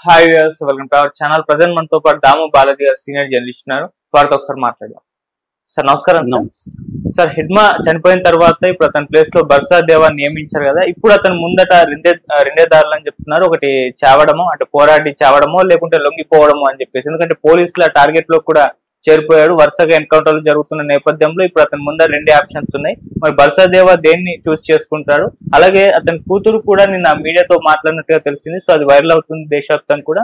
Hi viewers, welcome to our channel. Present మనతో పాటు దాము బాలాజీ గారు సీనియర్ జర్నలిస్ట్ ఉన్నారు. వారితో ఒకసారి మాట్లాడదాం. సార్ నమస్కారం. సార్ హిడ్మా చనిపోయిన తర్వాత ఇప్పుడు అతని ప్లేస్ లో బర్సా దేవా నియమించారు కదా. ఇప్పుడు అతను ముందట రెండే దారులు అని చెప్తున్నారు. ఒకటి చావడమో, అంటే పోరాడి చావడమో, లేకుంటే లొంగిపోవడమో అని చెప్పేసి. ఎందుకంటే పోలీసుల టార్గెట్ లో కూడా చేరిపోయాడు. వరుసగా ఎన్కౌంటర్లు జరుగుతున్న నేపథ్యంలో ఇప్పుడు అతని ముందర రెండే ఆప్షన్స్ ఉన్నాయి. మరి బర్సా దేవా దేన్ని చూస్ చేసుకుంటాడు? అలాగే అతని కూతురు కూడా నిన్న మీడియాతో మాట్లాడినట్టుగా తెలిసింది. సో అది వైరల్ అవుతుంది దేశవ్యాప్తం కూడా.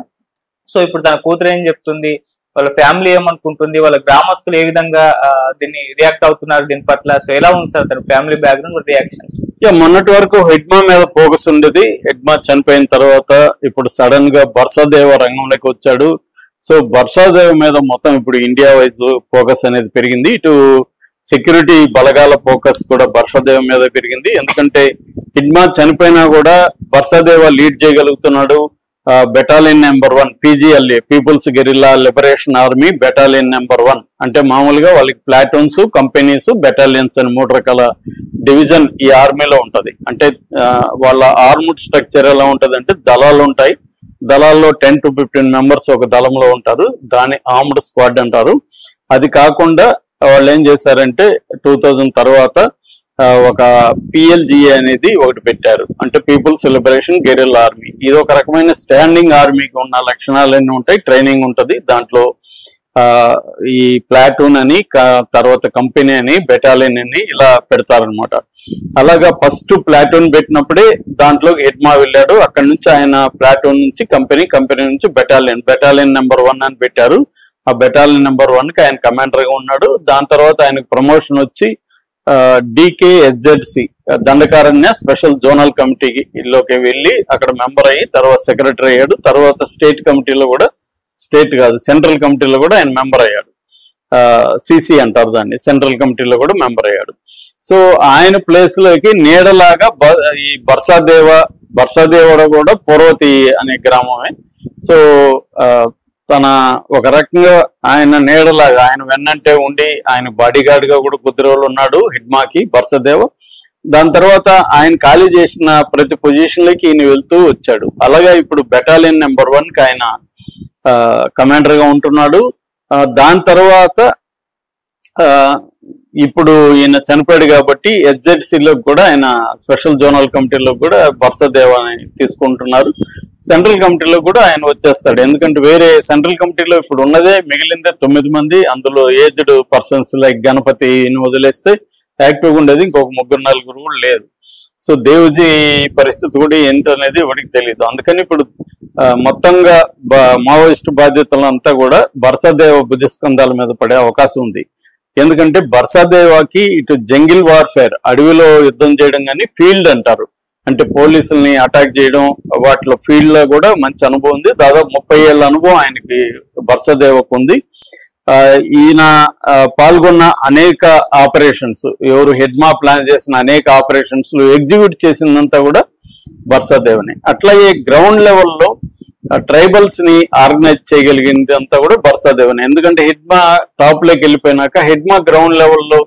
సో ఇప్పుడు తన కూతురు ఏం చెప్తుంది, వాళ్ళ ఫ్యామిలీ ఏమనుకుంటుంది, వాళ్ళ గ్రామస్తులు ఏ విధంగా దీన్ని రియాక్ట్ అవుతున్నారు దీని పట్ల, సో ఎలా ఉంది సార్ తన ఫ్యామిలీ బ్యాక్గ్రౌండ్ రియాక్షన్స్? మొన్నటి వరకు హిడ్మా మీద ఫోకస్ ఉండేది. హిడ్మా చనిపోయిన తర్వాత ఇప్పుడు సడన్ గా బర్సా దేవా రంగంలోకి వచ్చాడు. సో బర్సా దేవా మీద మొత్తం ఇప్పుడు ఇండియా వైజ్ ఫోకస్ అనేది పెరిగింది. ఇటు సెక్యూరిటీ బలగాల ఫోకస్ కూడా బర్సా దేవా మీద పెరిగింది. ఎందుకంటే హిడ్మా చనిపోయినా కూడా బర్సా దేవా లీడ్ చేయగలుగుతున్నాడు. Battalion number 1 PGLA, people's guerrilla liberation army battalion number 1 అంటే మామూలుగా వాళ్ళకి ప్లాటూన్స్, కంపెనీస్, బెటాలియన్స్ అని 3 రకాల డివిజన్ ఈ ఆర్మీలో ఉంటది. అంటే వాళ్ళ ఆర్మ్డ్ స్ట్రక్చర్ ఎలా ఉంటది అంటే దళాలు ఉంటాయి. దళాల్లో 10 to 15 మెంబర్స్ ఒక దళంలో ఉంటారు. దాన్ని ఆర్మ్డ్ స్క్వాడ్ అంటారు. అది కాకుండా వాళ్ళు ఏం చేశారంటే 2000 తర్వాత ఒక PLGA అనేది ఒకటి పెట్టారు. అంటే పీపుల్స్ లిబరేషన్ గెరిల్లా ఆర్మీ. ఇది ఒక రకమైన స్టాండింగ్ ఆర్మీకి ఉన్న లక్షణాలన్నీ ఉంటాయి. ట్రైనింగ్ ఉంటుంది దాంట్లో. ఈ ప్లాటూన్ అని, తర్వాత కంపెనీ అని, బెటాలియన్ అని ఇలా పెడతారనమాట. అలాగా ఫస్ట్ ప్లాటూన్ పెట్టినప్పుడే దాంట్లో హిడ్మా వెళ్ళాడు. అక్కడ నుంచి ఆయన ప్లాటూన్ నుంచి కంపెనీ నుంచి బెటాలియన్ నెంబర్ 1 అని పెట్టారు. ఆ బెటాలియన్ నెంబర్ 1 కి ఆయన కమాండర్ గా ఉన్నాడు. దాని తర్వాత ఆయనకు ప్రమోషన్ వచ్చి DKSZC దండకారణ్య స్పెషల్ జోనల్ కమిటీలోకి వెళ్ళి అక్కడ మెంబర్ అయ్యి తర్వాత సెక్రటరీ అయ్యాడు. తర్వాత స్టేట్ కమిటీలో కూడా, స్టేట్ కాదు సెంట్రల్ కమిటీలో కూడా ఆయన మెంబర్ అయ్యాడు. CC అంటారు దాన్ని. సెంట్రల్ కమిటీలో కూడా మెంబర్ అయ్యాడు. సో ఆయన ప్లేస్ లోకి నీడలాగా ఈ బర్సా దేవా కూడా పూర్వతి అనే గ్రామమే. సో తన ఒక రకంగా ఆయన నీడలాగా ఆయన వెన్నంటే ఉండి ఆయన బాడీ గార్డ్ గా కూడా కొద్ది రోజులు ఉన్నాడు హిడ్మాకి బర్సా దేవా. దాని తర్వాత ఆయన ఖాళీ చేసిన ప్రతి పొజిషన్ లోకి ఈయన వెళ్తూ వచ్చాడు. అలాగే ఇప్పుడు బెటాలియన్ నెంబర్ 1 కి ఆయన కమాండర్ గా ఉంటున్నాడు. దాని తర్వాత ఇప్పుడు ఈయన చనిపోయాడు కాబట్టి SZCలో కూడా ఆయన స్పెషల్ జోనల్ కమిటీలో కూడా బర్సా దేవాని తీసుకుంటున్నారు. సెంట్రల్ కమిటీలో కూడా ఆయన వచ్చేస్తాడు. ఎందుకంటే వేరే సెంట్రల్ కమిటీలో ఇప్పుడు ఉన్నదే మిగిలిందే 9 మంది. అందులో ఏజ్డ్ పర్సన్స్ లైక్ గణపతిని వదిలేస్తే యాక్టివ్గా ఉండేది ఇంకొక 3-4 కూడా లేదు. సో దేవుజీ పరిస్థితి కూడా ఏంటనేది వాడికి తెలియదు. అందుకని ఇప్పుడు మొత్తంగా మావోయిస్టు బాధ్యతలంతా కూడా బర్సా దేవా భుజస్కంధాల మీద పడే అవకాశం ఉంది. ఎందుకంటే బర్సా దేవాకి ఇటు జంగిల్ వార్ఫేర్, అడవిలో యుద్ధం చేయడం కానీ, ఫీల్డ్ అంటారు అంటే పోలీసుల్ని అటాక్ చేయడం, వాటిలో ఫీల్డ్ లో కూడా మంచి అనుభవం ఉంది. దాదాపు 30 ఏళ్ల అనుభవం ఆయనకి బర్సా దేవాకు ఉంది. ఈయన పాల్గొన్న అనేక ఆపరేషన్స్, ఎవరు హిడ్మా ప్లాన్ చేసిన అనేక ఆపరేషన్స్ ఎగ్జిక్యూట్ చేసిందంతా కూడా బర్సా దేవనే. అట్లాగే గ్రౌండ్ లెవెల్లో ట్రైబల్స్ ని ఆర్గనైజ్ చేయగలిగింది అంతా కూడా బర్సా దేవనే. ఎందుకంటే హిడ్మా టాప్ లోకి వెళ్ళిపోయినాక హిడ్మా గ్రౌండ్ లెవెల్లో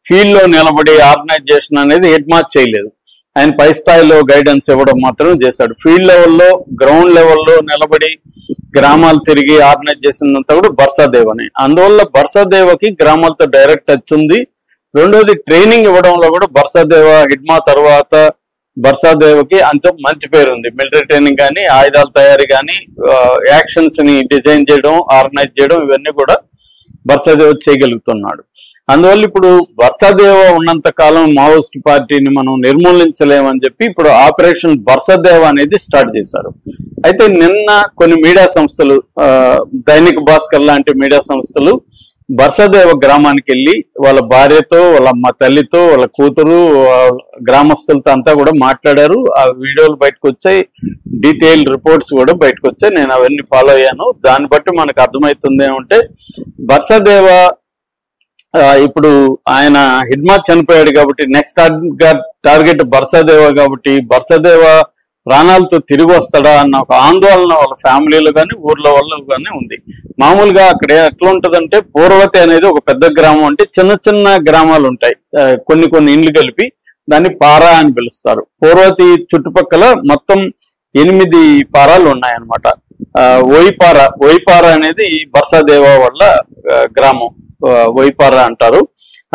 ఫీల్డ్ లో నిలబడి ఆర్గనైజేషన్ అనేది హిడ్మా చేయలేదు. ఆయన పై స్థాయిలో గైడెన్స్ ఇవ్వడం మాత్రం చేశాడు. ఫీల్డ్ లెవెల్లో, గ్రౌండ్ లెవెల్లో నిలబడి గ్రామాలు తిరిగి ఆర్గనైజ్ చేసిందంతా కూడా బర్సా దేవనే. అందువల్ల బర్సా దేవాకి గ్రామాలతో డైరెక్ట్ టచ్ ఉంది. రెండోది ట్రైనింగ్ ఇవ్వడంలో కూడా బర్సా దేవా హిడ్మా తర్వాత బర్సా దేవాకి అంత మంచి పేరు ఉంది. మిలిటరీ ట్రైనింగ్ కానీ, ఆయుధాల తయారీ కానీ, యాక్షన్స్ ని డిజైన్ చేయడం, ఆర్గనైజ్ చేయడం, ఇవన్నీ కూడా బర్సా దేవా చేయగలుగుతున్నాడు. అందువల్ల ఇప్పుడు బర్సా దేవా ఉన్నంత కాలం మావోయిస్ట్ పార్టీని మనం నిర్మూలించలేమని చెప్పి ఇప్పుడు ఆపరేషన్ బర్సా దేవా అనేది స్టార్ట్ చేశారు. అయితే నిన్న కొన్ని మీడియా సంస్థలు, దైనిక్ భాస్కర్ లాంటి మీడియా సంస్థలు బర్సా దేవా గ్రామానికి వెళ్ళి వాళ్ళ భార్యతో, వాళ్ళ అమ్మ తల్లితో, వాళ్ళ కూతురు, గ్రామస్తులతో అంతా కూడా మాట్లాడారు. ఆ వీడియోలు బయటకు వచ్చాయి, డీటెయిల్ రిపోర్ట్స్ కూడా బయటకు వచ్చాయి. నేను అవన్నీ ఫాలో అయ్యాను. దాన్ని బట్టి మనకు అర్థమవుతుంది ఏమంటే బర్సా దేవా ఇప్పుడు ఆయన హిడ్మా చనిపోయాడు కాబట్టి నెక్స్ట్ టార్గెట్ బర్సా దేవా కాబట్టి బర్సా దేవా ప్రాణాలతో తిరిగి వస్తాడా అన్న ఒక ఆందోళన వాళ్ళ ఫ్యామిలీలో కానీ, ఊర్లో వాళ్ళు కానీ ఉంది. మామూలుగా అక్కడ ఎట్లా ఉంటదంటే పూర్వతి అనేది ఒక పెద్ద గ్రామం, అంటే చిన్న చిన్న గ్రామాలు ఉంటాయి, కొన్ని ఇండ్లు కలిపి దాన్ని పారా అని పిలుస్తారు. పూర్వతి చుట్టుపక్కల మొత్తం 8 పారాలు ఉన్నాయన్నమాట. వైపార అనేది బర్సాదేవ వాళ్ళ గ్రామం, వైపార అంటారు.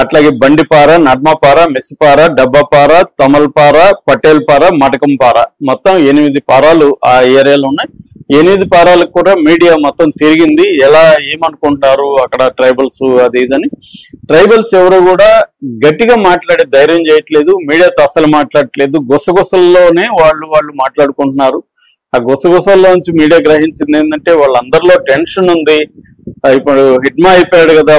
అట్లాగే బండిపార, నర్మపార, మెసిపార, డబ్బపార, తమల్పార, పటేల్పార, మటకంపార, మొత్తం 8 పారాలు ఆ ఏరియాలో ఉన్నాయి. 8 పారాలకు కూడా మీడియా మొత్తం తిరిగింది. ఎలా ఏమనుకుంటారు అక్కడ ట్రైబల్స్ అది ఇదని. ట్రైబల్స్ ఎవరు కూడా గట్టిగా మాట్లాడే ధైర్యం చేయట్లేదు, మీడియాతో అసలు మాట్లాడట్లేదు. గుసగుసల్లోనే వాళ్ళు మాట్లాడుకుంటున్నారు. ఆ గుసగుసల్లోంచి మీడియా గ్రహించింది ఏంటంటే వాళ్ళందరిలో టెన్షన్ ఉంది. ఇప్పుడు హిడ్మా అయిపోయాడు కదా,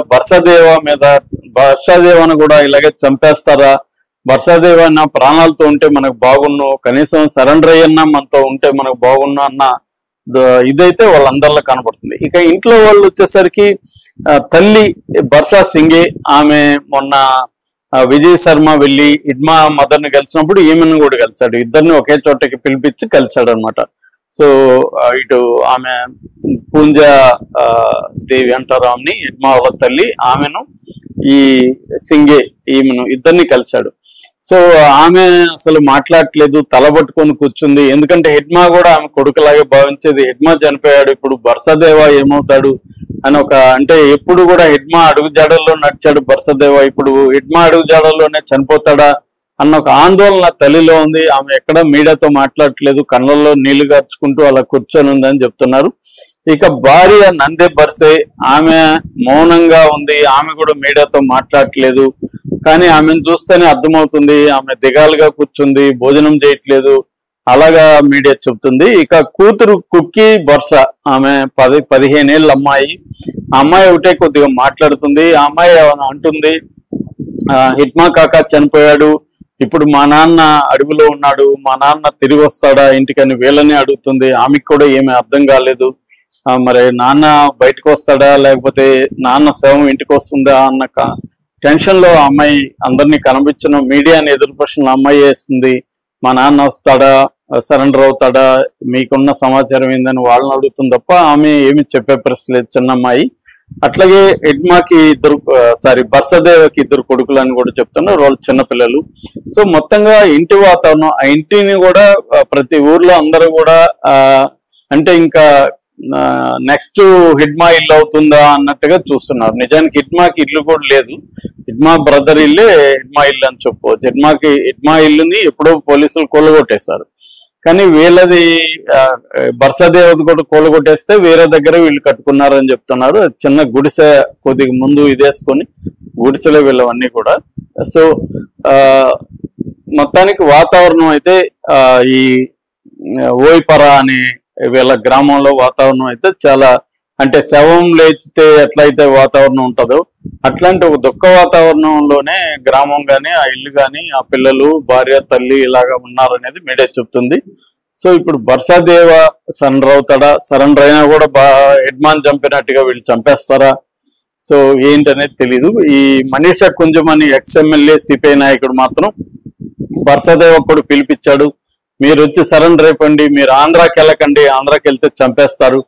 బర్సాదేవను కూడా ఇలాగే చంపేస్తారా, బర్సాదేవ అన్న ప్రాణాలతో ఉంటే మనకు బాగున్ను, కనీసం సరెండర్ అయ్యన్నా మనతో ఉంటే మనకు బాగున్ను అన్న ఇదైతే వాళ్ళందరిలో కనబడుతుంది. ఇక ఇంట్లో వాళ్ళు వచ్చేసరికి తల్లి బర్సా సింగే, ఆమె మొన్న విజయ్ శర్మ వెళ్ళి హిడ్మా మదర్ ని కలిసినప్పుడు ఈమెను కూడా కలిశాడు. ఇద్దరిని ఒకే చోటకి పిలిపించి కలిశాడు అనమాట. సో ఇటు ఆమె పూంజా దేవి అంటారు ఆమెని, హిడ్మా వాళ్ళ తల్లి, ఆమెను ఈ సింగే ఈమెను ఇద్దరిని కలిశాడు. సో ఆమె అసలు మాట్లాడట్లేదు, తలబట్టుకొని కూర్చుంది. ఎందుకంటే హిడ్మా కూడా ఆమె కొడుకులాగే భావించేది. హిడ్మా చనిపోయాడు, ఇప్పుడు బర్సాదేవ ఏమవుతాడు అని అంటే ఎప్పుడు కూడా హిడ్మా అడుగుజాడల్లో నడిచాడు బర్సాదేవ, ఇప్పుడు హిడ్మా అడుగుజాడల్లోనే చనిపోతాడా అన్న ఒక ఆందోళన తల్లిలో ఉంది. ఆమె ఎక్కడ మీడియాతో మాట్లాడట్లేదు, కళ్ళల్లో నీళ్లు గార్చుకుంటూ అలా కూర్చొని ఉందని చెప్తున్నారు. ఇక భార్య నందే బర్సే, ఆమె మౌనంగా ఉంది, ఆమె కూడా మీడియాతో మాట్లాడట్లేదు. కానీ ఆమెను చూస్తేనే అర్థమవుతుంది ఆమె దిగాలుగా కూర్చుంది, భోజనం చేయట్లేదు, అలాగా మీడియా చెప్తుంది. ఇక కూతురు కుక్కీ బర్స, ఆమె 15 ఏళ్ళ అమ్మాయి. ఆ అమ్మాయి ఒకటే కొద్దిగా మాట్లాడుతుంది. ఆ అమ్మాయి అంటుంది, హిడ్మా కాకా చనిపోయాడు, ఇప్పుడు మా నాన్న అడవిలో ఉన్నాడు, మా నాన్న తిరిగి వస్తాడా ఇంటికని వీళ్ళని అడుగుతుంది. ఆమెకు కూడా ఏమీ అర్థం కాలేదు. మరి నాన్న బయటకు వస్తాడా లేకపోతే నాన్న శవం ఇంటికి వస్తుందా అన్న టెన్షన్ లో అమ్మాయి అందరినీ కనిపించిన మీడియాని ఎదురు ప్రశ్నలు అమ్మాయి వేస్తుంది. మా నాన్న వస్తాడా, సరెండర్ అవుతాడా, మీకున్న సమాచారం ఏందని వాళ్ళని అడుగుతుంది తప్ప ఆమె ఏమి చెప్పే ప్రశ్న లేదు చిన్న అమ్మాయి. అట్లాగే హిడ్మాకి బర్సాదేవకి 2 కొడుకులు అని కూడా చెప్తున్నారు, వాళ్ళు చిన్నపిల్లలు. సో మొత్తంగా ఇంటి వాతావరణం, ఆ ఇంటిని కూడా ప్రతి ఊర్లో అందరూ కూడా అంటే ఇంకా నెక్స్ట్ హిడ్మా ఇల్లు అవుతుందా అన్నట్టుగా చూస్తున్నారు. నిజానికి హిడ్మాకి ఇల్లు కూడా లేదు, హిడ్మా బ్రదర్ ఇల్లే హిడ్మా ఇల్లు అని చెప్పుకోవచ్చు. హిడ్మా ఇల్లుని ఎప్పుడో పోలీసులు కూలగొట్టేశారు. కానీ వీళ్ళది బర్సాదేవది కూడా కూలగొట్టేస్తే వేరే దగ్గర వీళ్ళు కట్టుకున్నారని చెప్తున్నారు. చిన్న గుడిసె కొద్దిగా ముందు ఇదేసుకొని గుడిసెలే వీళ్ళవన్నీ కూడా. సో మొత్తానికి వాతావరణం అయితే ఈ ఓయిపర అనే వీళ్ళ గ్రామంలో వాతావరణం అయితే చాలా, అంటే శవం లేచితే ఎట్లయితే వాతావరణం ఉంటుందో అట్లాంటి ఒక దుఃఖ వాతావరణంలోనే గ్రామం కానీ ఆ ఇల్లు కానీ ఆ పిల్లలు భార్య తల్లి ఇలాగా ఉన్నారనేది మీడియా చెప్తుంది. సో ఇప్పుడు బర్సాదేవ సరెండర్ అవుతాడా, సరెండర్ అయినా కూడా హిడ్మాన్ చంపినట్టుగా వీళ్ళు చంపేస్తారా, సో ఏంటనేది తెలీదు. ఈ మనీషా కుంజమని ఎక్స్ఎమ్మెల్యే సిపిఐ నాయకుడు మాత్రం బర్సాదేవ కూడా పిలిపించాడు, మీరు వచ్చి సరెండర్ అయిపోండి, మీరు ఆంధ్రాకి వెళ్ళకండి, ఆంధ్రాకి వెళ్తే చంపేస్తారు,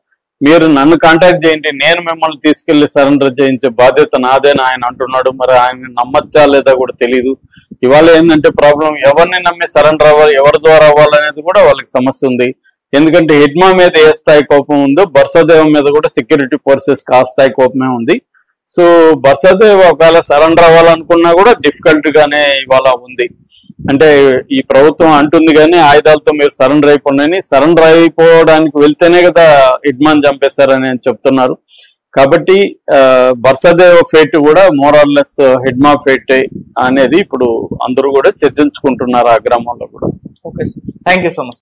మీరు నన్ను కాంటాక్ట్ చేయండి, నేను మిమ్మల్ని తీసుకెళ్లి సరెండర్ చేయించే బాధ్యత నాదేనా ఆయన అంటున్నాడు. మరి ఆయన నమ్మచ్చా లేదా కూడా తెలీదు. ఇవాళ ఏంటంటే ప్రాబ్లం, ఎవరిని నమ్మి సరెండర్ అవ్వాలి, ఎవరి ద్వారా అవ్వాలనేది కూడా వాళ్ళకి సమస్య ఉంది. ఎందుకంటే హిడ్మా మీద ఏ స్థాయి కోపం ఉందో బర్సాదేవ మీద కూడా సెక్యూరిటీ ఫోర్సెస్ ఆ స్థాయి కోపమే ఉంది. సో బర్సాదేవ ఒకవేళ సరెండర్ అవ్వాలనుకున్నా కూడా డిఫికల్ట్ గానే ఇవాళ ఉంది. అంటే ఈ ప్రభుత్వం అంటుంది కానీ ఆయుధాలతో మీరు సరెండర్ అయిపోండి, సరెండర్ అయిపోవడానికి వెళ్తేనే కదా హిడ్మాన్ చంపేశారని చెప్తున్నారు. కాబట్టి బర్సాదేవ ఫేట్ కూడా మోరాల్లెస్ హిడ్మా ఫేట్ అనేది ఇప్పుడు అందరూ కూడా చర్చించుకుంటున్నారు ఆ గ్రామంలో కూడా. Okay sir, thank you so much.